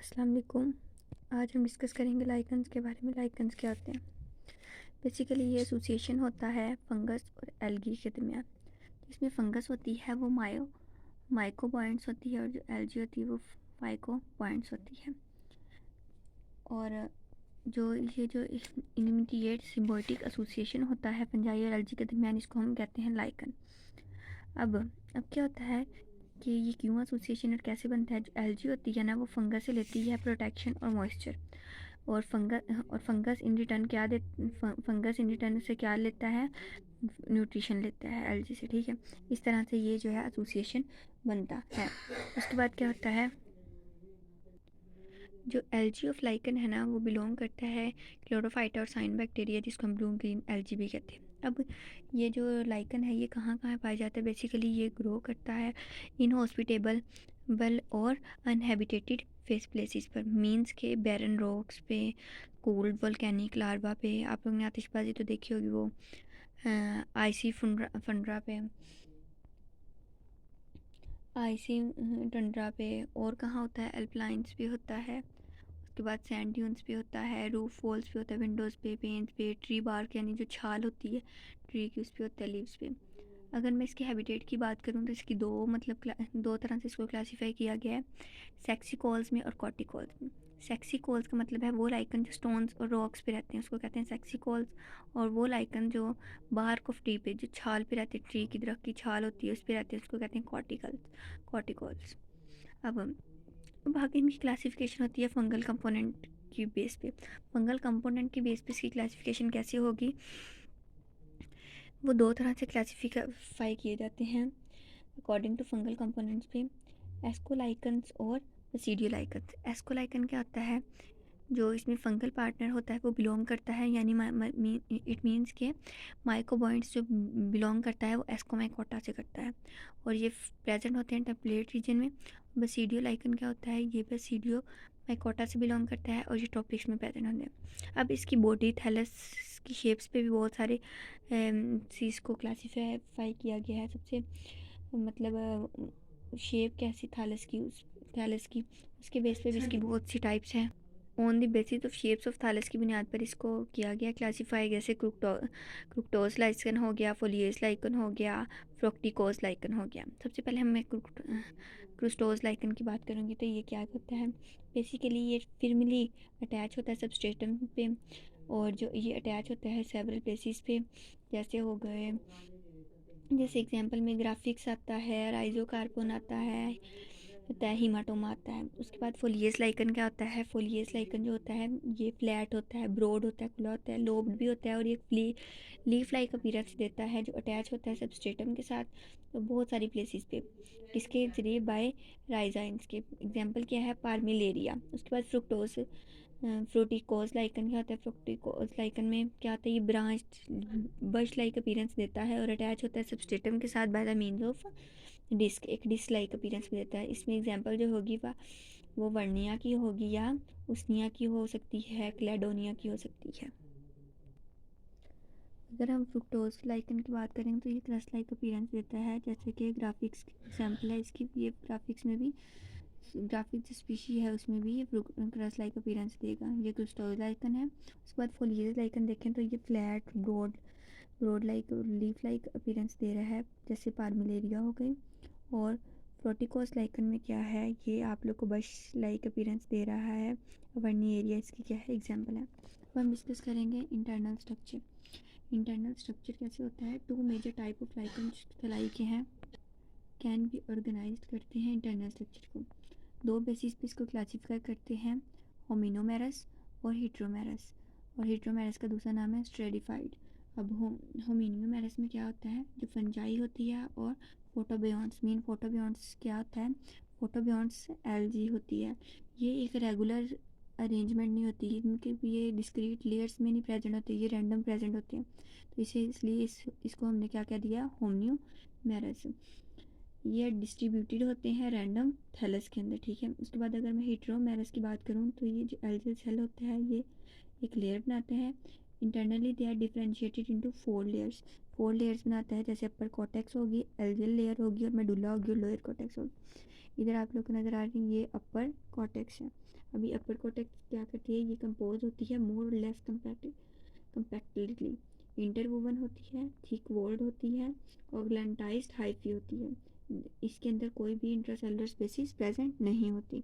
अस्सलाम वालेकुम। आज हम डिस्कस करेंगे लाइकेंस के बारे में। लाइकेंस क्या होते हैं? बेसिकली ये एसोसिएशन होता है फंगस और एल्गी के दरमियान। जिसमें फंगस होती है वो माइको पॉइंट्स होती है और जो एल्गी होती है वो फाइको पॉइंट्स होती है। और जो इमीडिएट सिम्बायोटिक एसोसिएशन होता है फंजाई और एल्गी के दरमियान, इसको हम कहते हैं लाइकन। अब क्या होता है कि ये क्यों एसोसिएशन और कैसे बनता है? जो एल्गी होती है ना, वो फंगस से लेती है प्रोटेक्शन और मॉइस्चर। और फंगस इन रिटर्न से क्या लेता है? न्यूट्रिशन लेता है एल्गी से। ठीक है, इस तरह से ये जो है एसोसिएशन बनता है। उसके बाद क्या होता है, जो एल्गी ऑफ लाइकन है ना, वो बिलोंग करता है क्लोरोफाइटा और साइन बैक्टीरिया, जिसको हम ब्लू ग्रीन एल्गी भी कहते हैं। अब ये जो लाइकन है ये कहाँ कहाँ पाया जाता है? बेसिकली ये ग्रो करता है इनहॉस्पिटेबल बल और अनहेबिटेटेड फेस प्लेसेस पर, मीन्स के बैरन रॉक्स पे, कोल्ड वोल्केनिक लार्वा पे। आप लोगों ने आतिशबाजी तो देखी होगी, वो आइसी फंड्रा पे, आइसी टंड्रा पे। और कहाँ होता है? एल्पलाइंस पे होता है। उसके बाद सैंड ड्यून्स पे होता है, रूफ वॉल्स पे होता है, विंडोज़ पे, पेंट्स पे, ट्री बार्क यानी जो छाल होती है ट्री की, उस पे होता है, लीव्स पे। अगर मैं इसके हैबिटेट की बात करूँ तो इसकी दो तरह से इसको क्लासीफाई किया गया है, सेक्सी कॉल्स में और कॉर्टिकॉल्स में। सेक्सी कॉल्स का मतलब है वो लाइकन जो स्टोन्स और रॉक्स पे रहते हैं, उसको कहते हैं सेक्सी कॉल्स। और वो लाइकन जो बार्क ऑफ ट्री पे, जो छाल पे रहते हैं, ट्री की दरख्त की छाल होती है उस पे रहते हैं, उसको कहते हैं कॉर्टिकॉल्स। अब बाकी इनकी क्लासिफिकेशन होती है फंगल कंपोनेंट की बेस पे। फंगल कंपोनेंट की बेस पे इसकी क्लासिफिकेशन कैसे होगी? वो दो तरह से क्लासिफाई किए जाते हैं अकॉर्डिंग टू फंगल कंपोनेंट्स पे, एस्कोलाइकन्स और बसीडियोलाइकन्स। एस्कोलाइकन क्या होता है? जो इसमें फंगल पार्टनर होता है वो बिलोंग करता है, यानी इट मीन्स के माइकोबॉइंट्स जो बिलोंग करता है वो एस्कोमाइकोटा से करता है, और ये प्रेजेंट होते हैं टेम्पलेट रीजन में। बसीडियो लाइकन क्या होता है? ये बसीडियो माइकोटा से बिलोंग करता है और ये ट्रॉपिक्स में प्रेजेंट होते हैं। अब इसकी बॉडी थैलस की शेप्स पे भी बहुत सारे चीज़ को क्लासीफाई किया गया है। सबसे शेप कैसी थैलस की, उसके बेस पे भी इसकी बहुत सी टाइप्स हैं। On the basis of shapes of thallus की बुनियाद पर इसको किया गया क्लासीफाई, जैसे क्रुक्टोस लाइकन हो गया, फोलियस लाइकन हो गया, फ्रोक्टिकोस लाइकन हो गया। सबसे पहले मैं क्रुस्टोस लाइकन की बात करूँगी तो ये क्या होता है? बेसिकली ये फिर्मली अटैच होता है सबस्ट्रेटम पे, और जो ये अटैच होता है सेवरल प्लेसेस पे, जैसे हो गए, जैसे एग्जांपल में ग्राफिक्स आता है, राइजोकार्पोन आता है, होता है हीमाटोमा आता है। उसके बाद फोलियस लाइकन क्या होता है? फोलियस लाइकन जो होता है ये फ्लैट होता है, ब्रॉड होता है, खुला होता है, लोब्ड भी होता है, और ये लीफ लाइक अपीयरेंस देता है, जो अटैच होता है सबस्ट्रेटम के साथ, तो बहुत सारी प्लेसेस पे, किसके जरिए? बाय राइजाइंस के। एग्जांपल क्या है? पार्मिलेरिया। उसके बाद फ्रूटिकोज लाइकन क्या होता है? फ्रूटिकोज लाइकन में क्या होता है? ये ब्रांच बश लाइक अपीयरेंस देता है और अटैच होता है सबस्ट्रेटम के साथ by the means of disc, एक डिस्क लाइक अपीयरेंस भी देता है। इसमें एग्जांपल जो होगी वो वर्निया की होगी, या उसनिया की हो सकती है, क्लेडोनिया की हो सकती है। अगर हम फ्रुक्टोज लाइकन की बात करें तो ये क्रस्ट लाइक अपीयरेंस देता है, जैसे कि ग्राफिक्स एग्जांपल है इसकी। ये ग्राफिक्स में भी, ग्राफिक जो स्पीशी है उसमें भी ये क्रस्ट लाइक अपीयरेंस देगा। ये क्रिस्टोज लाइकन है। उसके बाद फोलियस लाइकन देखें तो ये flat broad like leaf like appearance दे रहा है, जैसे पार्मिलेरिया हो गई। और फ्रोटिकोस लाइकन में क्या है? ये आप लोग को बश लाइक अपीयरेंस दे रहा है। वर्नी एरिया इसकी क्या है? एग्जांपल है। अब हम डिस्कस करेंगे इंटरनल स्ट्रक्चर। इंटरनल स्ट्रक्चर कैसे होता है? Two major type of lichen कलाई के हैं, कैन बी ऑर्गेनाइज करते हैं इंटरनल स्ट्रक्चर को। दो बेसिस पे इसको क्लासीफाई करते हैं, होमिनोमेरस और हीट्रोमेरस। और हीट्रोमेरस का दूसरा नाम है स्ट्रेटिफाइड। अब होमिनोमेरस में क्या होता है? जो फंजाई होती है और फोटोबियॉन्ट्स। फोटोबियॉन्ट्स क्या होता है? फोटोबियॉन्ट्स एल्गी होती है। ये एक रेगुलर अरेंजमेंट नहीं होती, इनके ये डिस्क्रीट लेयर्स में नहीं प्रेजेंट होते, ये रैंडम प्रेजेंट होते हैं। तो इसलिए इसको हमने क्या कह दिया? होम्नियोमेरस। ये डिस्ट्रीब्यूटेड होते हैं रैंडम थैलस के अंदर। ठीक है, उसके बाद अगर मैं हीट्रोमेरस की बात करूँ तो ये जो एल्गल सेल होता है ये एक लेयर बनाते हैं internally they are differentiated into 4 layers. 4 layers बनाता है, जैसे अपर कॉर्टेक्स होगी, एल्वियल लेयर होगी और मेडुला होगी और लोअर कॉर्टेक्स होगी। इधर आप लोग को नज़र आ रही है ये अपर कॉर्टेक्स है। अभी अपर कॉर्टेक्स क्या करती है, ये कंपोज होती है मोर और लेस कंपैक्टली, इंटरवोवन होती है, थिक वॉल्ड होती है और ग्लैंटाइज्ड हाइफी होती है। इसके अंदर कोई भी इंट्रासेलुलर स्पेसीज प्रेजेंट नहीं होती।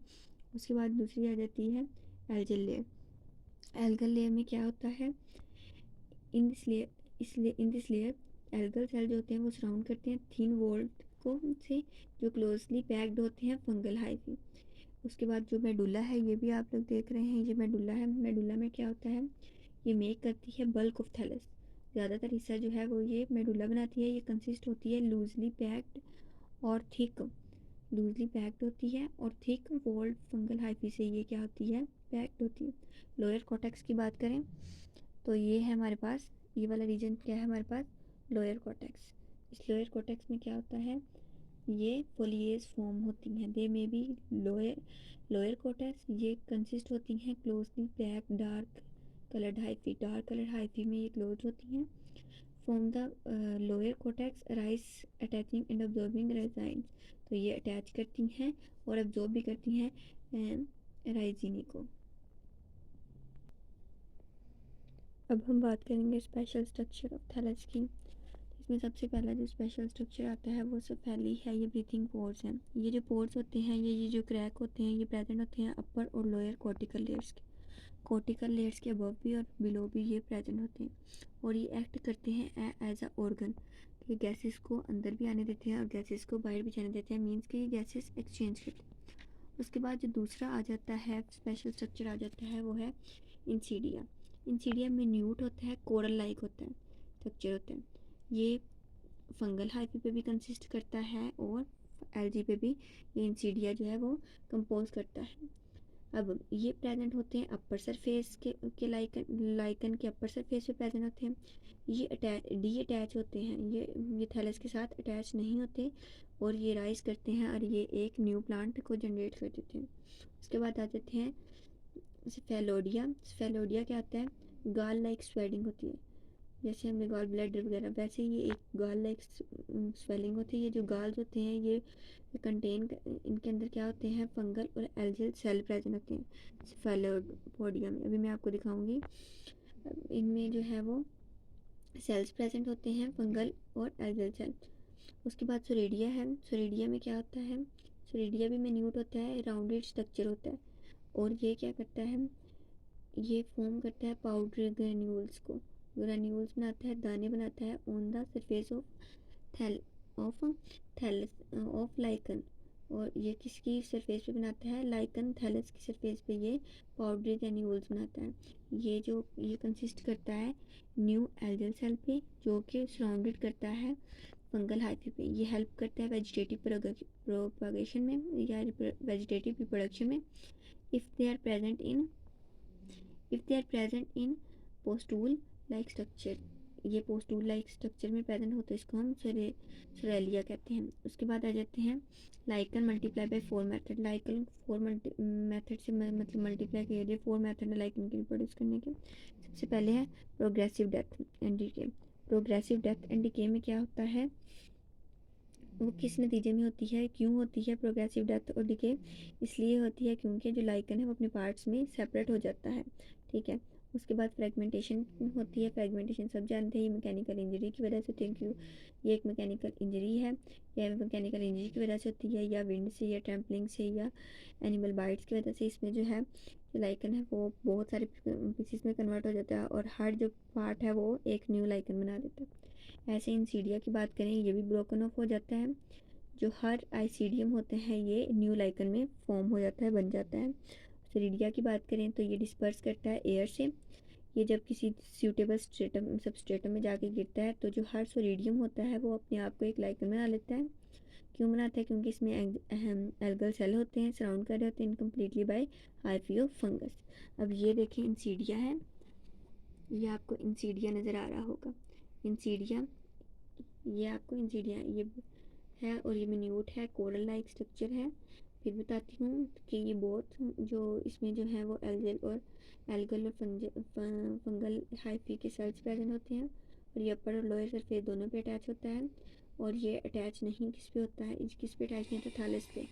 उसके बाद दूसरी आ जाती है एल्गल लेयर। एल्गल लेयर में क्या होता है, in this layer algal cell जो होते हैं वो सराउंड करते हैं थिन वॉल्ड को से, जो क्लोजली पैक्ड होते हैं फंगल हाइफी। उसके बाद जो मेडुला है, ये भी आप लोग देख रहे हैं, ये मेडुला है। मेडुला में क्या होता है, ये मेक करती है बल्क ऑफ थैलस। ज़्यादातर हिस्सा जो है वो ये मेडुला बनाती है। ये कंसिस्ट होती है लूजली पैक्ड होती है और थिक वॉल्ड फंगल हाइफी से ये क्या होती है, पैक्ड होती है। लोअर कॉर्टेक्स की बात करें तो ये है हमारे पास, ये वाला रीजन क्या है हमारे पास, लोअर कॉर्टेक्स। इस लोअर कॉर्टेक्स में क्या होता है, ये फोलिएज फॉर्म होती हैं। दे में भी लोअर कॉर्टेक्स ये कंसिस्ट होती हैं closely packed dark colour hyphae में ये क्लोज होती हैं। From the lower cortex arise attaching and absorbing rhizines, तो ये अटैच करती हैं और अब्जॉर्ब भी करती हैं राइजिनी को। अब हम बात करेंगे स्पेशल स्ट्रक्चर ऑफ थैलस की। इसमें सबसे पहला जो स्पेशल स्ट्रक्चर आता है वो सफेली है। ये ब्रीथिंग पोर्स हैं। ये जो पोर्स होते हैं, ये जो क्रैक होते हैं, ये प्रेजेंट होते हैं अपर और लोअर कॉर्टिकल लेयर्स के। कॉर्टिकल लेयर्स के अबव भी और बिलो भी ये प्रेजेंट होते हैं और ये एक्ट करते हैं एज अ ऑर्गन। ये गैसेस को अंदर भी आने देते हैं और गैसेस को बाहर भी जाने देते हैं, मीन्स कि ये गैसेस एक्सचेंज करते हैं। उसके बाद जो दूसरा आ जाता है स्पेशल स्ट्रक्चर आ जाता है वो है इंसीडिया। इंसीडिया मिन्यूट होता है, कोरल लाइक होता है, स्ट्रक्चर होता है। ये फंगल हाइफी पे भी कंसिस्ट करता है और एल्गी पे भी ये इंसीडिया जो है वो कंपोज करता है। अब ये प्रेजेंट होते हैं अपर सरफेस के लाइकन के अपर सरफेस पे प्रेजेंट होते हैं। ये डी अटैच होते हैं, ये थैलस के साथ अटैच नहीं होते और ये राइज करते हैं और ये एक न्यू प्लांट को जनरेट कर देते हैं। उसके बाद आ जाते हैं स्फेलोडिया। स्फेलोडिया क्या होता है, गाल लाइक स्वेलिंग होती है, जैसे हमने गॉल ब्लैडर वगैरह, वैसे ये एक गाल लाइक स्वेलिंग होती है। ये जो गाल्स होते हैं ये कंटेन, इनके अंदर क्या होते हैं, फंगल और एल्जियल सेल प्रेजेंट होते हैं स्फेलोपोडिया में। अभी मैं आपको दिखाऊंगी, इनमें जो है वो सेल्स प्रेजेंट होते हैं, फंगल और एल्जियल सेल। उसके बाद सोरेडिया है। सोरेडिया में क्या होता है, सोरेडिया भी मिन्यूट होता है, राउंडेड स्ट्रक्चर होता है और ये क्या करता है, ये फॉर्म करता है पाउडर ग्रेन्यूल्स को, ग्रेन्यूल्स बनाता है, दाने बनाता है on the surface of thallus of lichen. और ये किसकी सरफेस पे बनाता है, लाइकन थैलस की सरफेस पे ये पाउडरी ग्रेन्यूल्स बनाता है। ये कंसिस्ट करता है न्यू एल्गल सेल पे, जो कि सराउंडेड करता है फंगल हाइफी पे। ये हेल्प करता है वेजिटेटिव प्रोपगेशन में या वेजिटेटिव रिप्रोडक्शन में if they are present in pustule like structure. ये पोस्टूल लाइक स्ट्रक्चर में प्रेजेंट होते हैं, इसको हम सोरेलिया कहते हैं। उसके बाद आ जाते हैं lichen multiply by 4 method. Lichen 4 method से मतलब मल्टीप्लाई किए गए 4 मेथड है लाइकन की रिप्रोड्यूस करने के। सबसे पहले है progressive death and decay. Progressive death and decay में क्या होता है, वो किस नतीजे में होती है, क्यों होती है प्रोग्रेसिव डेथ और डिके, इसलिए होती है क्योंकि जो लाइकन है वो अपने पार्ट्स में सेपरेट हो जाता है, ठीक है। उसके बाद फ्रेगमेंटेशन होती है। फ्रेगमेंटेशन सब जानते हैं, ये मैकेनिकल इंजरी की वजह से होती है, क्यों ये एक मैकेनिकल इंजरी है, या मैकेनिकल इंजरी की वजह से होती है, या विंड से, या ट्रैम्पलिंग से, या एनिमल बाइट्स की वजह से। इसमें जो है जो लाइकन है वो बहुत सारे पीसीस में कन्वर्ट हो जाता है और हर जो पार्ट है वो एक न्यू लाइकन बना देता है। ऐसे इंसीडिया की बात करें, ये भी ब्रोकन ऑफ हो जाता है। जो हर आइसीडियम होते हैं ये न्यू लाइकन में फॉर्म हो जाता है, बन जाता है। सोरिडिया की बात करें तो ये डिस्पर्स करता है एयर से। ये जब किसी सूटेबल सबस्ट्रेटम में जाके गिरता है तो जो हर सोरिडियम होता है वो अपने आप को एक लाइकन बना लेता है। क्यों बनाता है, क्योंकि इसमें अहम एल्गल सेल होते हैं, सराउंड कर रहे होते हैं incompletely by hyphae of fungus. अब ये देखें इंसीडिया है, ये आपको इंसीडिया नज़र आ रहा होगा। इंसीडिया, ये आपको इंसीडिया ये है और ये मिन्यूट है, कोरल लाइक स्ट्रक्चर है, फिर बताती हूँ कि ये बोथ जो इसमें जो है वो एल्गल और फंगल हाइफी के सेल्स प्रेजेंट होते हैं, और ये अपर और लोअर सरफेस दोनों पे अटैच होता है। और ये अटैच नहीं किस पे होता है, किस पे अटैच नहीं होता, थैलस पे,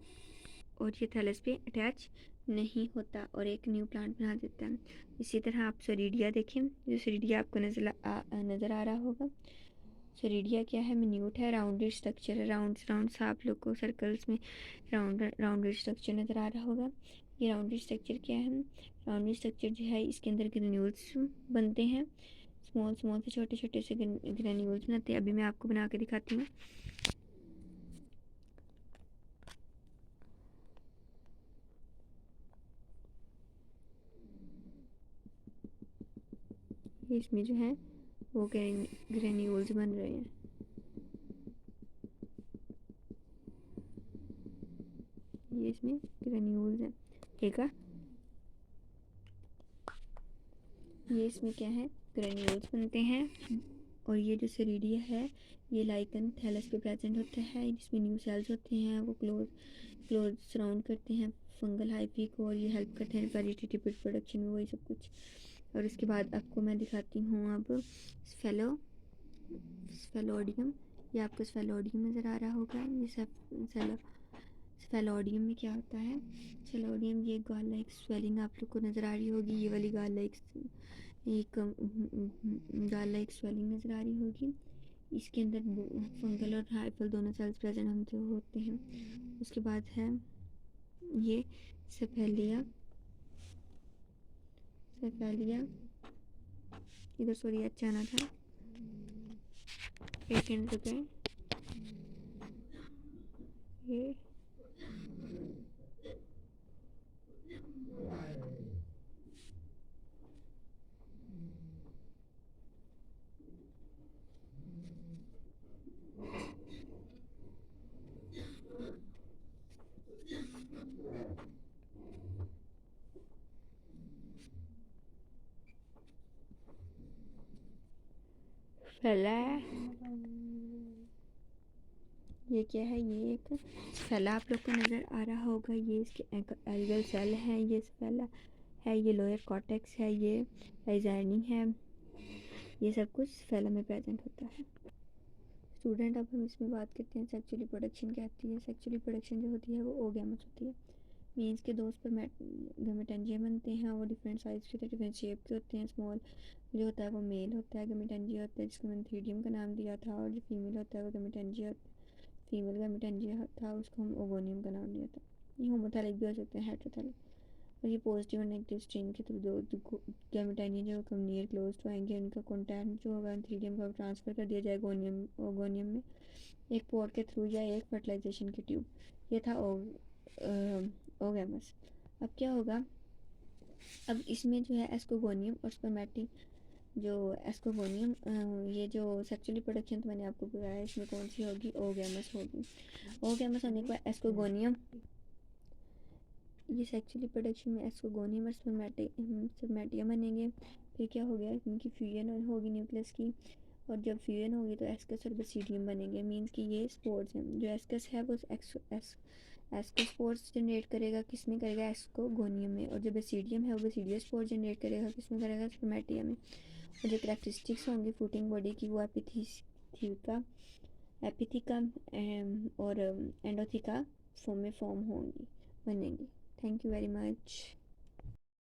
और ये थैलस पे अटैच नहीं होता और एक न्यू प्लांट बना देता है। इसी तरह आप सरीडिया देखें, जो सरीडिया आपको नज़र आ रहा होगा। सरीडिया क्या है, मिन्यूट है, राउंडेड स्ट्रक्चर है, राउंड आप लोग को सर्कल्स में राउंडेड स्ट्रक्चर नज़र आ रहा होगा। ये राउंडेड स्ट्रक्चर क्या है, राउंडेड स्ट्रक्चर जो है इसके अंदर ग्रेन्यूल्स बनते हैं, स्मॉल स्मॉल से छोटे छोटे से ग्रेन्यूल्स बनते हैं। अभी मैं आपको बना के दिखाती हूँ। इसमें जो है वो ग्रेन्यूल्स बन रहे हैं। ये इसमें ग्रेन्यूल्स हैं, ठीक है। ये इसमें क्या है, ग्रेन्यूल्स बनते हैं। और ये जो सरीडिया है ये लाइकन थैलस पे प्रेजेंट होता है, जिसमें न्यू सेल्स होते हैं, वो क्लोज सराउंड करते हैं फंगल हाइफी को, और ये हेल्प करते हैं वेजिटेटिव प्रोडक्शन में, वही सब कुछ। और उसके बाद आपको मैं दिखाती हूँ अब स्फेलोडियम। ये आपको स्फेलोडियम नज़र आ रहा होगा। ये स्फेलोडियम में क्या होता है, स्फेलोडियम ये गाल लाइक स्वेलिंग आप लोग को नज़र आ रही होगी, ये वाली गाल लाइक स्वेलिंग नज़र आ रही होगी। इसके अंदर फंगल और हाइफल दोनों सेल्स प्रेजेंट होते हैं। उसके बाद है ये सेफेलिया इधर सॉरी अच्छा आना था, एक सेकंड रुके। ये फैला है, ये क्या है, ये एक फैला आप लोग को नज़र आ रहा होगा। ये इसके एल्गल सेल है, ये फैला है, ये लोअर कॉर्टेक्स है, ये लाइजार्नी है, ये सब कुछ फैला में प्रेजेंट होता है। स्टूडेंट, अब हम इसमें बात करते हैं सेक्सुअली प्रोडक्शन क्या होती है। सेक्सुअली प्रोडक्शन जो होती है वो ओगैमस होती है। मीन्स के दो गमेटेंजिया बनते हैं, वो डिफरेंट साइज़ के डिफरेंट शेप के होते हैं। स्मॉल जो होता है वो मेल होता है, गमेटेंजिया होता है, जिसको मैंने थ्रीडियम का नाम दिया था। और जो फीमेल होता है वो फीमेल गमेटेंजिया था, उसको हम ओगोनियम का नाम दिया था। ये होमोथैलिक भी हो सकते हैं, हेटेरोथैलिक। और ये पॉजिटिव और नेगेटिव स्ट्रेन के थ्रू दो गैमेटाइनियन जो कम नियर क्लोज टू आएंगे, उनका कॉन्टैक्ट जो होगा थ्रीडियम का ट्रांसफ़र कर दिया जाएगा ओगोनियम में, एक पोर के थ्रू या एक फर्टिलाइजेशन के ट्यूब। ये था ओगैमस। अब क्या होगा, अब इसमें जो है एस्कोगोनियम और स्पर्मेटिक जो एस्कोगोनियम, ये जो सेक्सुअली प्रोडक्शन तो मैंने आपको बताया, इसमें कौन सी होगी, ओगैमस होगी। ओगैमस होने के बाद एस्कोगोनियम, ये सेक्सुअली प्रोडक्शन में एस्कोगोनियम और स्पर्मेटियम बनेंगे। फिर क्या हो गया, इनकी फ्यूजन होगी न्यूक्लियस की, और जब फ्यूजन होगी तो एस्कस और बेसिडियम बनेंगे। मीन्स कि ये स्पोर्स हैं। जो एस्कस है वो एस्कोस्पोर्स जनरेट करेगा, किस में करेगा, एस्कोगोनियम में। और जो बेसिडियम है वो बेसिडियस स्पोर जनरेट करेगा, किस में करेगा, स्पर्मेटियम में। और जो करेक्टरिस्टिक्स होंगी फ्रूटिंग बॉडी की वो एपिथिका और एंडोथिका फॉर्म में बनेंगी। Thank you very much.